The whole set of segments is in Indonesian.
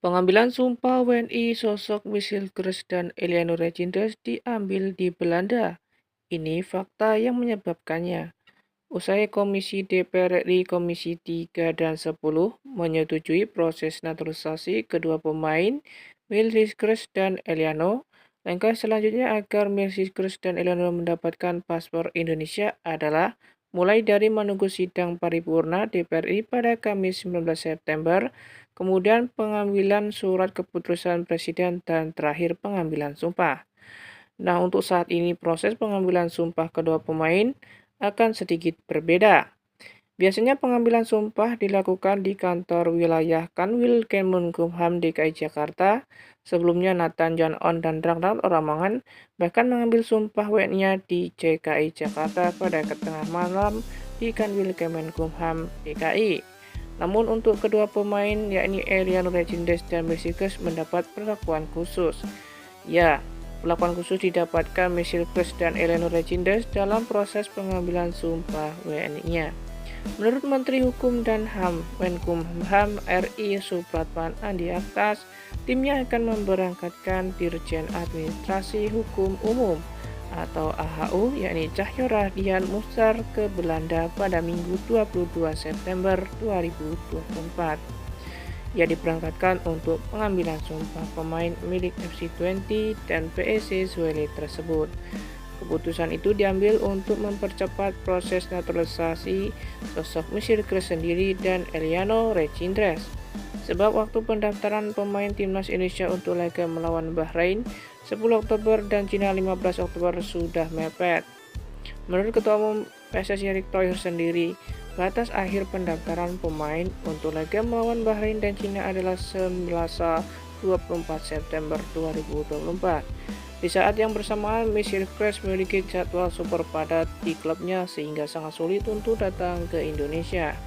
Pengambilan sumpah WNI sosok Michel Kres dan Eleanor Regindes diambil di Belanda. Ini fakta yang menyebabkannya. Usai Komisi DPR RI Komisi 3 dan 10 menyetujui proses naturalisasi kedua pemain, Michel Kres dan Eleanor, langkah selanjutnya agar Michel Kres dan Eleanor mendapatkan paspor Indonesia adalah mulai dari menunggu sidang paripurna DPR RI pada Kamis 19 September, kemudian pengambilan surat keputusan Presiden dan terakhir pengambilan sumpah. Nah, untuk saat ini proses pengambilan sumpah kedua pemain akan sedikit berbeda. Biasanya pengambilan sumpah dilakukan di kantor wilayah Kanwil Kemenkumham DKI Jakarta. Sebelumnya Nathan John On dan Ragnar Oramangan bahkan mengambil sumpah WNI-nya di JKI Jakarta pada tengah malam di Kanwil Kemenkumham DKI. Namun untuk kedua pemain yakni Elian Regindes dan Mercedes mendapat perlakuan khusus. Ya, perlakuan khusus didapatkan Mercedes dan Eleanor Regindes dalam proses pengambilan sumpah WNI-nya. Menurut Menteri Hukum dan HAM Menkumham RI Supratman Andi Aktas, timnya akan memberangkatkan Dirjen Administrasi Hukum Umum atau AHU yakni Cahyo Rahdian Mustar ke Belanda pada Minggu 22 September 2024. Ia diberangkatkan untuk pengambilan sumpah pemain milik FC20 dan PSC Zwolle tersebut. Keputusan itu diambil untuk mempercepat proses naturalisasi sosok Michel Kres sendiri dan Eleanor Regindes. Sebab waktu pendaftaran pemain timnas Indonesia untuk laga melawan Bahrain 10 Oktober dan Cina 15 Oktober sudah mepet. Menurut Ketua Umum PSSI Erick Thohir sendiri, batas akhir pendaftaran pemain untuk laga melawan Bahrain dan Cina adalah Selasa 24 September 2024. Di saat yang bersamaan, Michel Kres memiliki jadwal super padat di klubnya sehingga sangat sulit untuk datang ke Indonesia.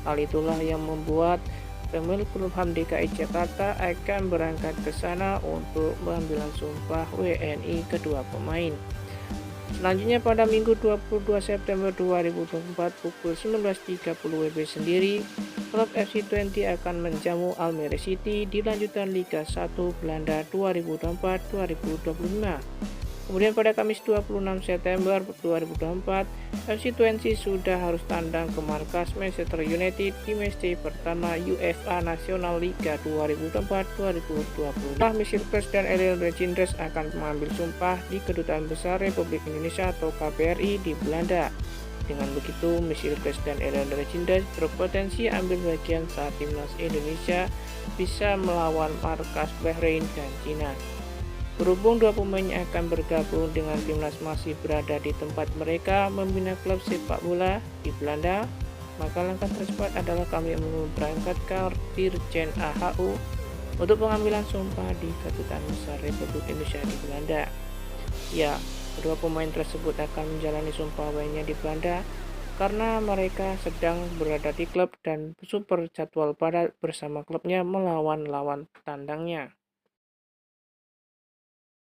Hal itulah yang membuat pemilik klub HAM DKI Jakarta akan berangkat ke sana untuk pengambilan sumpah WNI kedua pemain. Selanjutnya pada Minggu 22 September 2024 pukul 19.30 WIB sendiri, klub FC20 akan menjamu Almere City di lanjutan Liga 1 Belanda 2024-2025. Kemudian pada Kamis 26 September 2024, FC20 sudah harus tandang ke markas Manchester United di matchday pertama UEFA National Liga 2024-2020. Michel Kres dan Eleanor Regindes akan mengambil sumpah di Kedutaan Besar Republik Indonesia atau KBRI di Belanda. Dengan begitu, Michel Kres dan Eleanor Regindes berpotensi ambil bagian saat timnas Indonesia bisa melawan markas Bahrain dan Cina. Berhubung dua pemainnya akan bergabung dengan timnas masih berada di tempat mereka membina klub sepak bola di Belanda, maka langkah tersebut adalah kami memberangkatkan Dirjen AHU untuk pengambilan sumpah di Kedutaan Besar Republik Indonesia di Belanda. Ya, kedua pemain tersebut akan menjalani sumpah WNI di Belanda karena mereka sedang berada di klub dan super jadwal padat bersama klubnya melawan lawan tandangnya.